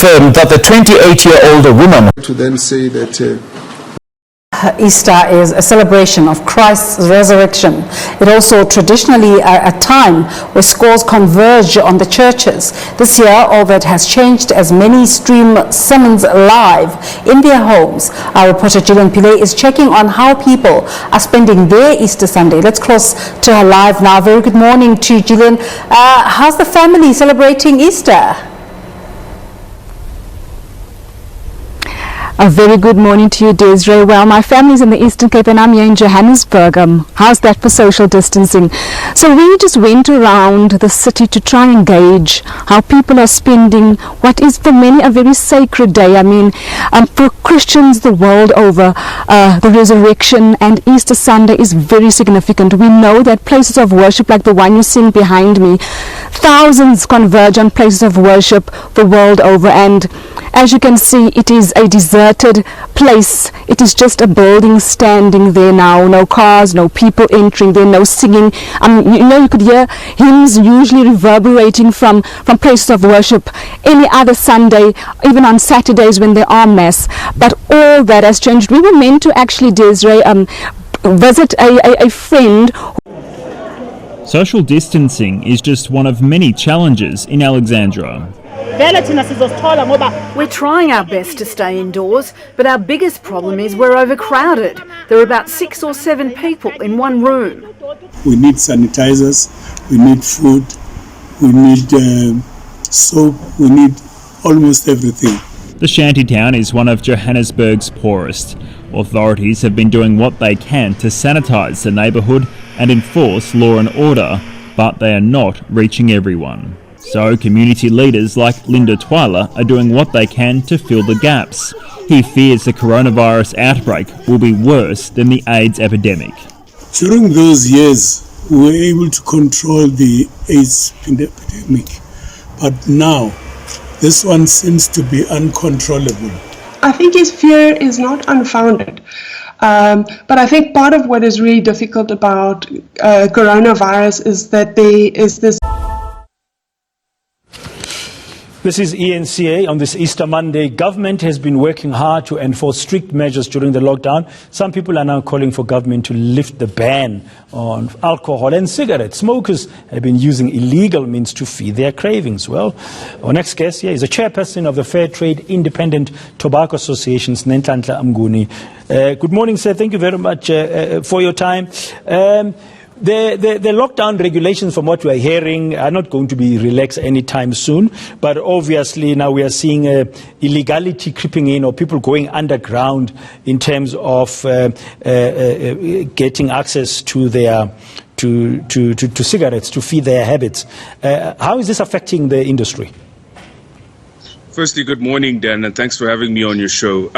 confirmed that the 28-year-old woman to then say that Easter is a celebration of Christ's resurrection. It also traditionally a time where scores converge on the churches. This year, all that has changed as many stream sermons live in their homes. Our reporter Gillian Pillay is checking on how people are spending their Easter Sunday. Let's cross to her live now. Very good morning to Gillian. How's the family celebrating Easter? A very good morning to you, Desiree. Well, my family's in the Eastern Cape and I'm here in Johannesburg. How's that for social distancing? So we just went around the city to try and gauge how people are spending what is for many a very sacred day. I mean, for Christians the world over, the resurrection and Easter Sunday is very significant. We know that places of worship like the one you're seeing behind me, thousands converge on places of worship the world over, and as you can see, it is a deserted place. It is just a building standing there now. No cars, no people entering there, no singing. You could hear hymns usually reverberating from places of worship any other Sunday, even on Saturdays when there are mass. But all that has changed. We were meant to actually, Desiree, visit a friend. Social distancing is just one of many challenges in Alexandra. We're trying our best to stay indoors, but our biggest problem is we're overcrowded. There are about 6 or 7 people in one room. We need sanitizers, we need food, we need soap, we need almost everything. The shantytown is one of Johannesburg's poorest. Authorities have been doing what they can to sanitise the neighbourhood and enforce law and order, but they are not reaching everyone. So community leaders like Linda Twyler are doing what they can to fill the gaps. He fears the coronavirus outbreak will be worse than the AIDS epidemic. During those years, we were able to control the AIDS epidemic, but now this one seems to be uncontrollable. I think his fear is not unfounded. But I think part of what is really difficult about coronavirus is that there is this. This is ENCA. On this Easter Monday, government has been working hard to enforce strict measures during the lockdown. Some people are now calling for government to lift the ban on alcohol and cigarettes. Smokers have been using illegal means to feed their cravings. Well, our next guest here is a chairperson of the Fair Trade Independent Tobacco Association, Nenhlanhla Mnguni. Good morning, sir. Thank you very much for your time. The lockdown regulations, from what we are hearing, are not going to be relaxed anytime soon. But obviously now we are seeing illegality creeping in, or people going underground in terms of getting access to their to cigarettes to feed their habits. How is this affecting the industry? Firstly, good morning, Dan, and thanks for having me on your show.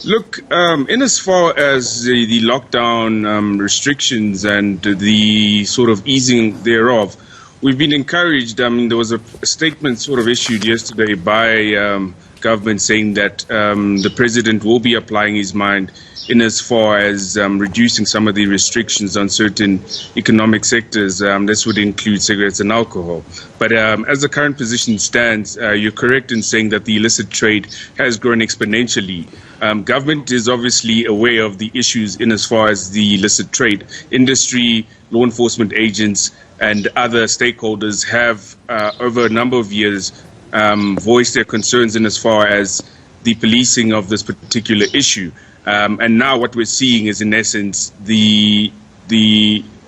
Look, in as far as the lockdown restrictions and the sort of easing thereof, we've been encouraged. I mean, there was a statement sort of issued yesterday by government saying that the president will be applying his mind in as far as reducing some of the restrictions on certain economic sectors. This would include cigarettes and alcohol. But as the current position stands, you're correct in saying that the illicit trade has grown exponentially. Government is obviously aware of the issues in as far as the illicit trade. Industry, law enforcement agents, and other stakeholders have, over a number of years, voiced their concerns in as far as the policing of this particular issue. And now what we're seeing is, in essence, the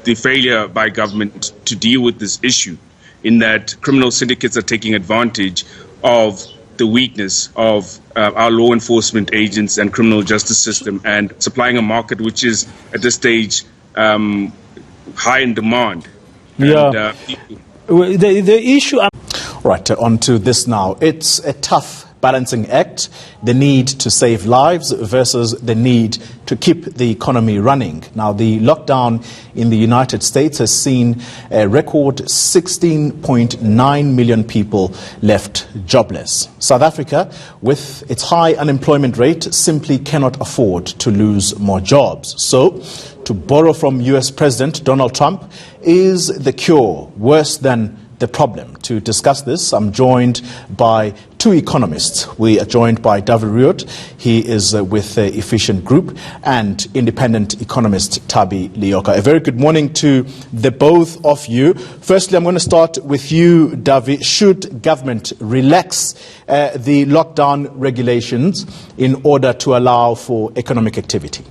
failure by government to deal with this issue, in that criminal syndicates are taking advantage of the weakness of our law enforcement agents and criminal justice system, and supplying a market which is at this stage high in demand. Yeah. And, the issue. Right, on to this now. It's a tough balancing act, the need to save lives versus the need to keep the economy running. Now, the lockdown in the United States has seen a record 16.9 million people left jobless. South Africa, with its high unemployment rate, simply cannot afford to lose more jobs. So, to borrow from US President Donald Trump, is the cure worse than the problem. To discuss this, I'm joined by two economists. We are joined by Davi Riot. He is with the Efficient Group, and independent economist Thabi Leoka. A very good morning to the both of you. Firstly, I'm going to start with you, Davi. Should government relax the lockdown regulations in order to allow for economic activity?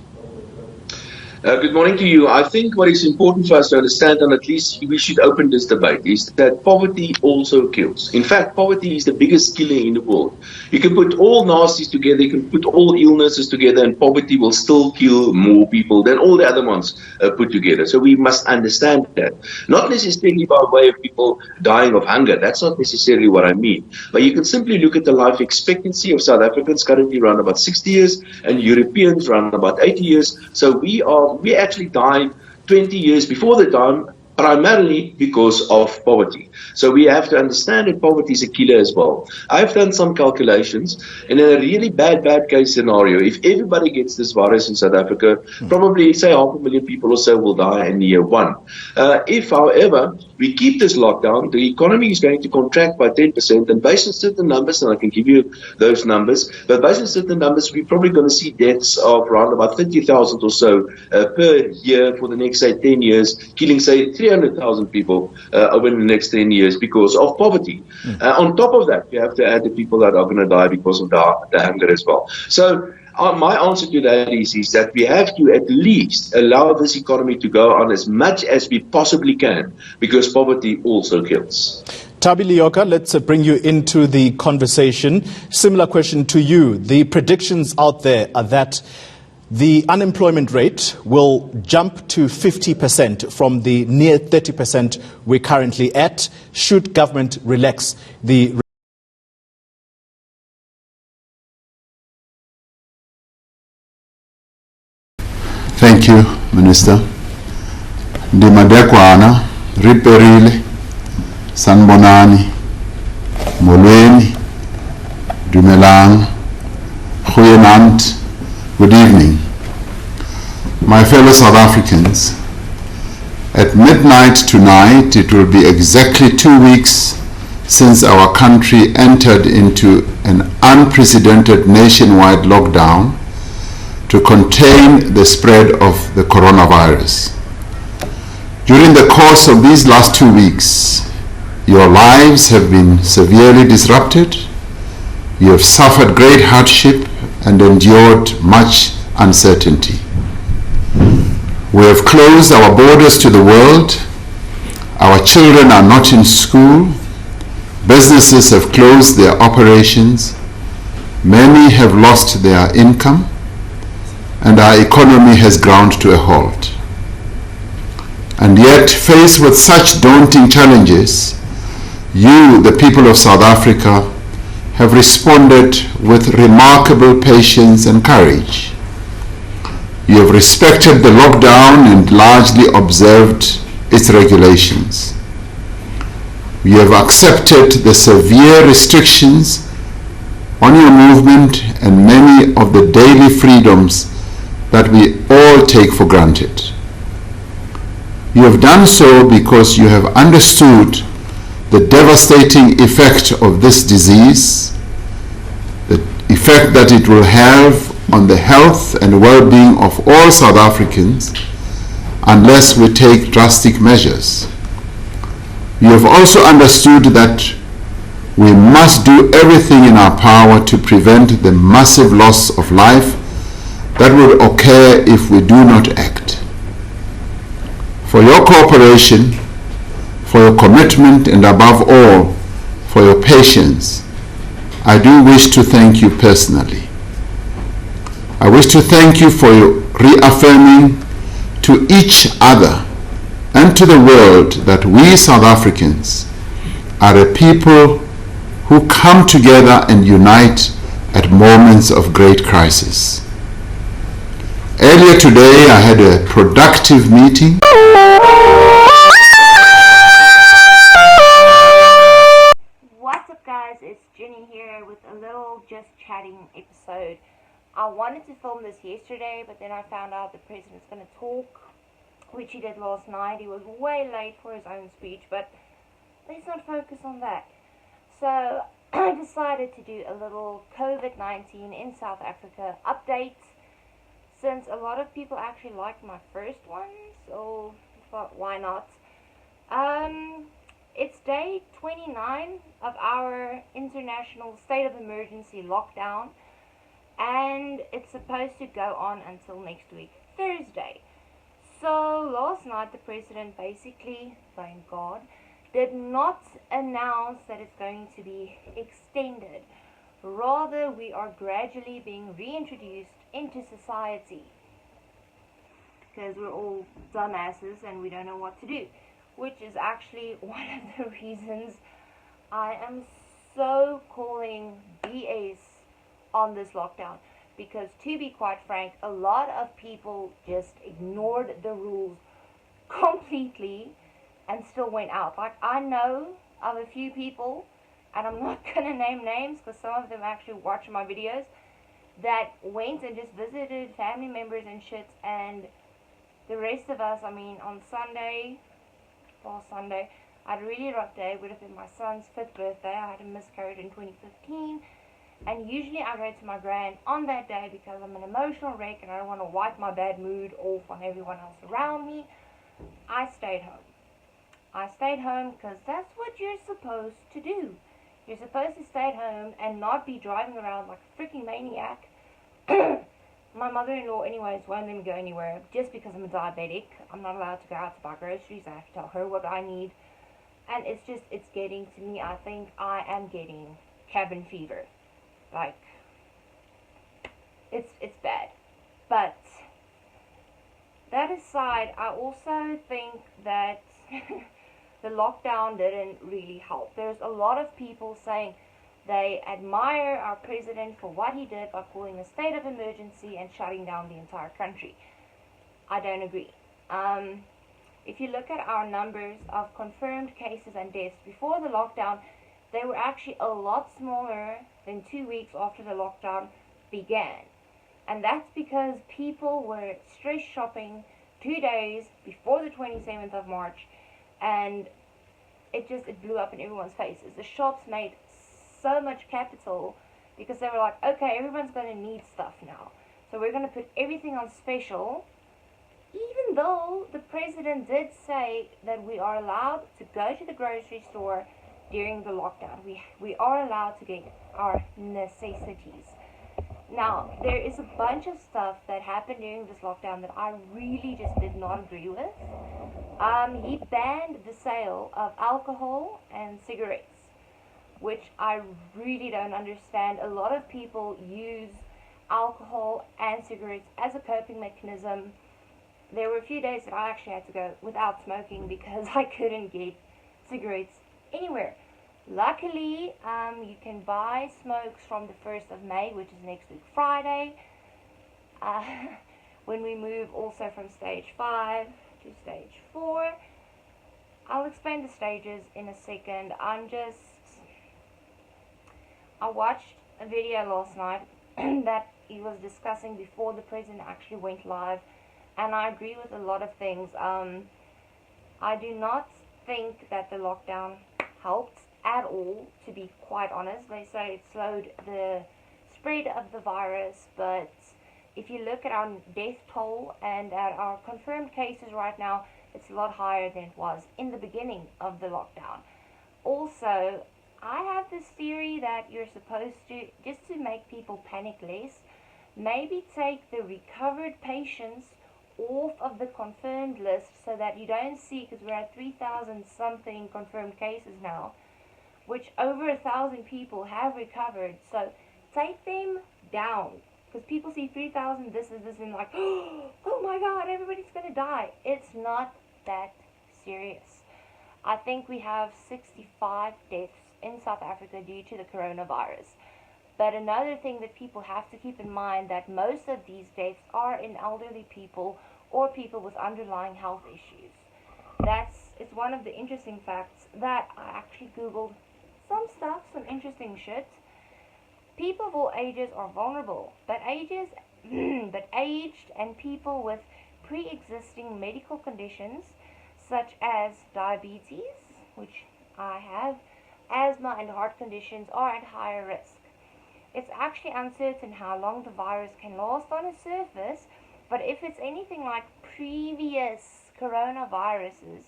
Good morning to you. I think what is important for us to understand, and at least we should open this debate, is that poverty also kills. In fact, poverty is the biggest killer in the world. You can put all nasties together, you can put all illnesses together, and poverty will still kill more people than all the other ones put together. So we must understand that. Not necessarily by way of people dying of hunger. That's not necessarily what I mean. But you can simply look at the life expectancy of South Africans, currently around about 60 years, and Europeans around about 80 years. So we actually died 20 years before the time, primarily because of poverty. So we have to understand that poverty is a killer as well. I've done some calculations, and in a really bad case scenario, if everybody gets this virus in South Africa, probably say 500,000 people or so will die in year one. If, however, we keep this lockdown, the economy is going to contract by 10%, and based on certain numbers, and I can give you those numbers, but based on certain numbers, we're probably going to see deaths of around about 30,000 or so per year for the next, say, 10 years, killing, say, 300,000 people over the next 10 years because of poverty. On top of that, you have to add the people that are going to die because of the hunger as well. So my answer to that is that we have to at least allow this economy to go on as much as we possibly can, because poverty also kills. Thabi Leoka, let's bring you into the conversation. Similar question to you. The predictions out there are that the unemployment rate will jump to 50% from the near 30% we're currently at. Should government relax the Thank you, Minister. Ndimadekwana, Riperile, Sanbonani, Molweni, Dumelang, Goeienaand. Good evening. My fellow South Africans, at midnight tonight, it will be exactly 2 weeks since our country entered into an unprecedented nationwide lockdown to contain the spread of the coronavirus. During the course of these last 2 weeks, your lives have been severely disrupted. You have suffered great hardship and endured much uncertainty. We have closed our borders to the world. Our children are not in school. Businesses have closed their operations. Many have lost their income, and our economy has ground to a halt. And yet, faced with such daunting challenges, you, the people of South Africa, have responded with remarkable patience and courage. You have respected the lockdown and largely observed its regulations. You have accepted the severe restrictions on your movement and many of the daily freedoms that we all take for granted. You have done so because you have understood the devastating effect of this disease, the effect that it will have on the health and well-being of all South Africans unless we take drastic measures. You have also understood that we must do everything in our power to prevent the massive loss of life that will occur if we do not act. For your cooperation, for your commitment, and above all, for your patience, I do wish to thank you personally. I wish to thank you for your reaffirming to each other and to the world that we South Africans are a people who come together and unite at moments of great crisis. Earlier today, I had a productive meeting. What's up, guys? It's Jenny here with a little just chatting episode. I wanted to film this yesterday, but then I found out the president's going to talk, which he did last night. He was way late for his own speech, but let's not focus on that. So I decided to do a little COVID-19 in South Africa update, since a lot of people actually liked my first one, so I thought, why not? It's day 29 of our international state of emergency lockdown, and it's supposed to go on until next week, Thursday. So last night the president basically, thank God, did not announce that it's going to be extended. Rather, we are gradually being reintroduced into society, because we're all dumbasses and we don't know what to do, which is actually one of the reasons I am so calling BS on this lockdown. Because to be quite frank, a lot of people just ignored the rules completely and still went out. Like, I know of a few people, and I'm not going to name names because some of them actually watch my videos, that went and just visited family members and shit, and the rest of us, I mean, on Sunday, last Sunday, I had a really rough day. It would have been my son's 5th birthday. I had a miscarriage in 2015, and usually I go to my gran on that day because I'm an emotional wreck and I don't want to wipe my bad mood off on everyone else around me. I stayed home. I stayed home because that's what you're supposed to do. You're supposed to stay at home and not be driving around like a freaking maniac. My mother-in-law anyways won't let me go anywhere just because I'm a diabetic. I'm not allowed to go out to buy groceries. I have to tell her what I need. And it's getting to me. I think I am getting cabin fever. Like, it's bad. But that aside, I also think that the lockdown didn't really help. There's a lot of people saying they admire our president for what he did by calling a state of emergency and shutting down the entire country. I don't agree. If you look at our numbers of confirmed cases and deaths before the lockdown, they were actually a lot smaller than 2 weeks after the lockdown began. And that's because people were stress shopping 2 days before the 27th of March, and it blew up in everyone's faces. The shops made so much capital because they were like, okay, everyone's going to need stuff now, so we're going to put everything on special, even though the president did say that we are allowed to go to the grocery store during the lockdown. We are allowed to get our necessities. Now, there is a bunch of stuff that happened during this lockdown that I really just did not agree with. He banned the sale of alcohol and cigarettes, which I really don't understand. A lot of people use alcohol and cigarettes as a coping mechanism. There were a few days that I actually had to go without smoking because I couldn't get cigarettes anywhere. Luckily, you can buy smokes from the 1st of May, which is next week Friday, when we move also from stage 5 to stage 4. I'll explain the stages in a second. I watched a video last night that he was discussing before the president actually went live, and I agree with a lot of things. I do not think that the lockdown helped at all, to be quite honest. They say it slowed the spread of the virus, but if you look at our death toll and at our confirmed cases right now, it's a lot higher than it was in the beginning of the lockdown. Also, I have this theory that you're supposed to, just to make people panic less, maybe take the recovered patients off of the confirmed list so that you don't see, because we're at 3,000 something confirmed cases now, which over 1,000 people have recovered. So take them down, because people see 3,000 this and like, oh my god, everybody's gonna die. It's not that serious. I think we have 65 deaths in South Africa due to the coronavirus. But another thing that people have to keep in mind, that most of these deaths are in elderly people or people with underlying health issues. It's one of the interesting facts that I actually googled some stuff, some interesting shit. People of all ages are vulnerable, but aged and people with pre-existing medical conditions such as diabetes, which I have asthma and heart conditions are at higher risk. It's actually uncertain how long the virus can last on a surface, but if it's anything like previous coronaviruses,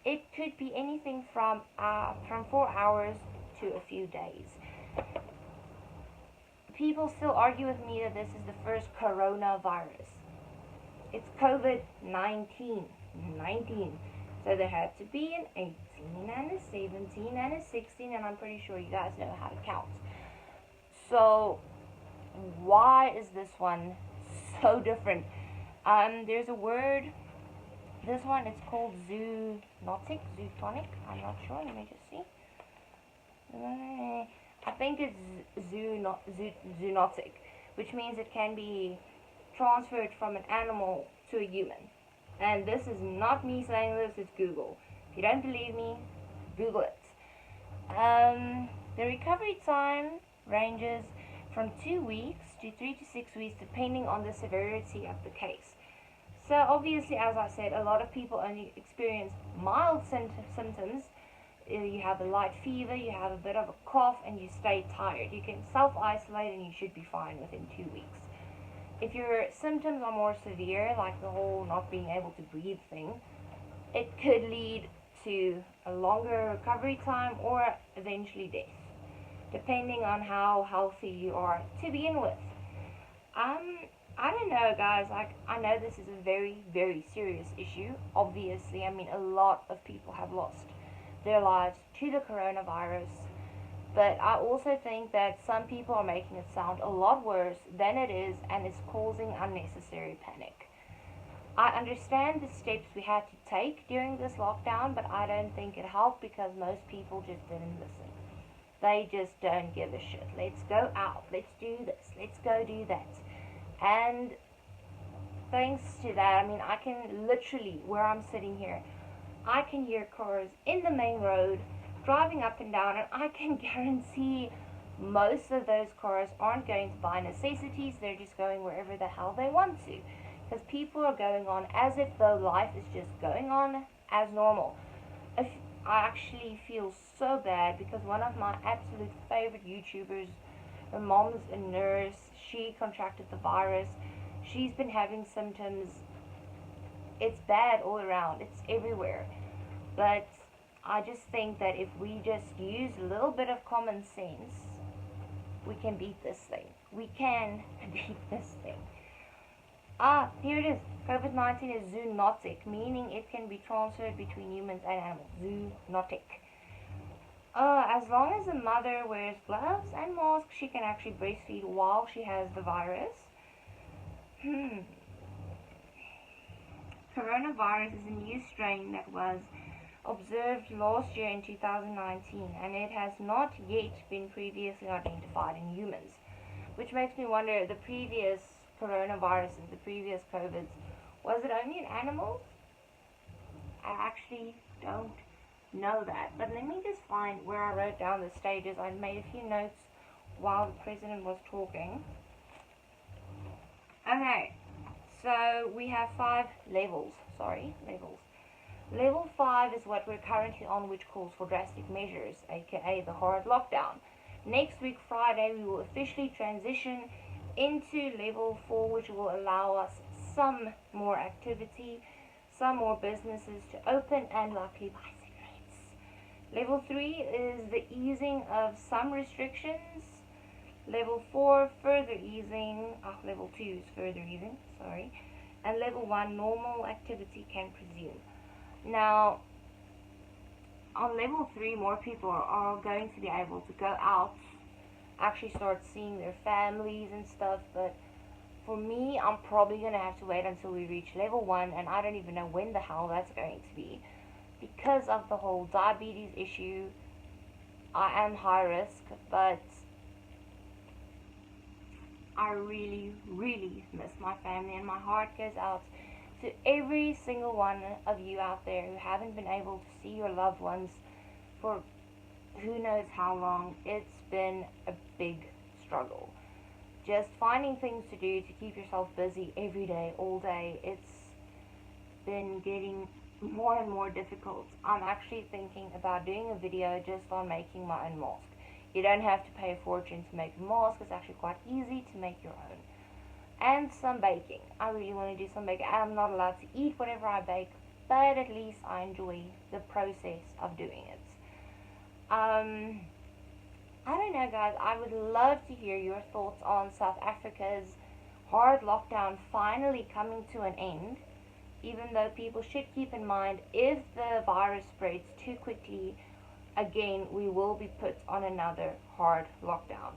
it could be anything from 4 hours to a few days. People still argue with me that this is the first coronavirus. It's COVID-19. 19. So there had to be an 18 and a 17 and a 16, and I'm pretty sure you guys know how to count. So why is this one so different? There's a word, this one is called zoonotic, I'm not sure, let me just see. I think it's zoonotic, which means it can be transferred from an animal to a human. And this is not me saying this, it's Google. If you don't believe me, Google it. The recovery time ranges from 2 weeks to 3 to 6 weeks depending on the severity of the case. So obviously, as I said, a lot of people only experience mild symptoms. You have a light fever, you have a bit of a cough, and you stay tired. You can self-isolate and you should be fine within 2 weeks. If your symptoms are more severe, like the whole not being able to breathe thing, it could lead to a longer recovery time or eventually death, depending on how healthy you are to begin with. I don't know, guys, I know this is a very, very serious issue. Obviously, I mean, a lot of people have lost their lives to the coronavirus. But I also think that some people are making it sound a lot worse than it is, and it's causing unnecessary panic. I understand the steps we had to take during this lockdown, but I don't think it helped because most people just didn't listen. They just don't give a shit. Let's go out, let's do this, let's go do that. And thanks to that, I mean, I can literally, where I'm sitting here, I can hear cars in the main road driving up and down, and I can guarantee most of those cars aren't going to buy necessities. They're just going wherever the hell they want to, because people are going on as if though life is just going on as normal. I actually feel so bad because one of my absolute favorite YouTubers, her mom's a nurse, she contracted the virus. She's been having symptoms. It's bad all around, it's everywhere. But I just think that if we just use a little bit of common sense, we can beat this thing. We can beat this thing. Here it is. COVID-19 is zoonotic, meaning it can be transferred between humans and animals. Zoonotic. As long as the mother wears gloves and masks, she can actually breastfeed while she has the virus. Coronavirus is a new strain that was observed last year in 2019, and it has not yet been previously identified in humans, which makes me wonder, the previous coronaviruses, the previous COVIDs, was it only in animals? I actually don't know that, but let me just find where I wrote down the stages. I made a few notes while the president was talking. Okay, so we have 5 levels. Level 5 is what we're currently on, which calls for drastic measures, aka the hard lockdown. Next week, Friday, we will officially transition into level 4, which will allow us some more activity, some more businesses to open, and luckily buy cigarettes. Level 3 is the easing of some restrictions. Level 4, further easing. Level 2 is further easing, sorry. And level 1, normal activity can resume. Now, on level 3, more people are going to be able to go out, actually start seeing their families and stuff, but for me, I'm probably going to have to wait until we reach level 1, and I don't even know when the hell that's going to be. Because of the whole diabetes issue, I am high risk, but I really, really miss my family, and my heart goes out to every single one of you out there who haven't been able to see your loved ones for who knows how long. It's been a big struggle. Just finding things to do to keep yourself busy every day, all day. It's been getting more and more difficult, I'm actually thinking about doing a video just on making my own mask. You don't have to pay a fortune to make a mask. It's actually quite easy to make your own. And some baking. I really want to do some baking. I'm not allowed to eat whatever I bake, but at least I enjoy the process of doing it. I don't know, guys. I would love to hear your thoughts on South Africa's hard lockdown finally coming to an end, even though people should keep in mind, if the virus spreads too quickly, again, we will be put on another hard lockdown.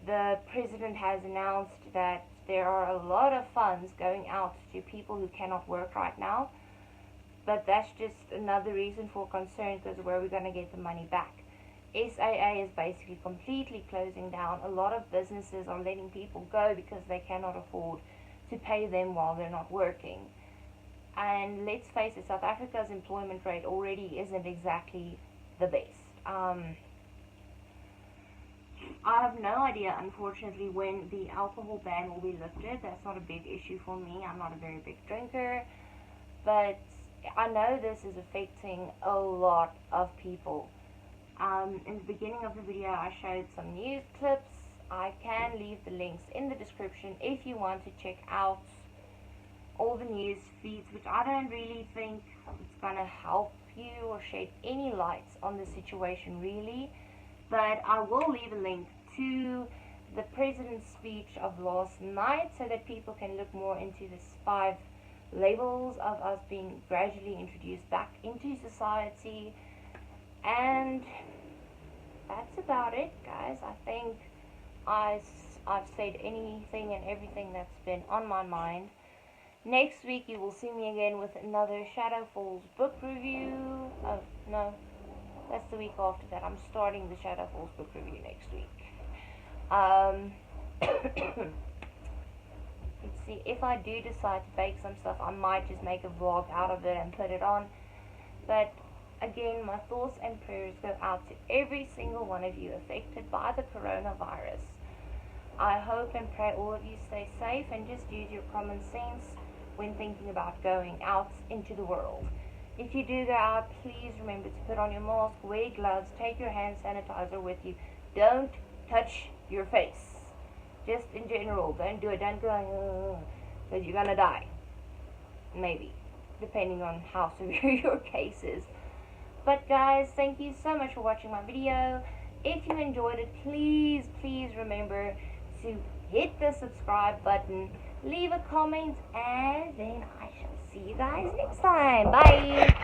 The president has announced that there are a lot of funds going out to people who cannot work right now, but that's just another reason for concern, because where are we going to get the money back? SAA is basically completely closing down. A lot of businesses are letting people go because they cannot afford to pay them while they're not working. And let's face it, South Africa's employment rate already isn't exactly the best. I have no idea, unfortunately, when the alcohol ban will be lifted. That's not a big issue for me. I'm not a very big drinker, but I know this is affecting a lot of people. In the beginning of the video, I showed some news clips. I can leave the links in the description if you want to check out all the news feeds, which I don't really think it's going to help you or shed any light on the situation, really. But I will leave a link to the president's speech of last night so that people can look more into the 5 levels of us being gradually introduced back into society. And that's about it, guys. I think I've said anything and everything that's been on my mind. Next week you will see me again with another Shadow Falls book review. Oh, no. That's the week after that. I'm starting the Shadow Falls book review next week. Let's see. If I do decide to bake some stuff, I might just make a vlog out of it and put it on. But again, my thoughts and prayers go out to every single one of you affected by the coronavirus. I hope and pray all of you stay safe and just use your common sense when thinking about going out into the world. If you do go out, please remember to put on your mask, wear gloves, take your hand sanitizer with you. Don't touch your face. Just in general, don't do it. Don't go, because you're gonna die. Maybe, depending on how severe your case is. But guys, thank you so much for watching my video. If you enjoyed it, please remember to hit the subscribe button, leave a comment, and then I shall see you guys next time. Bye!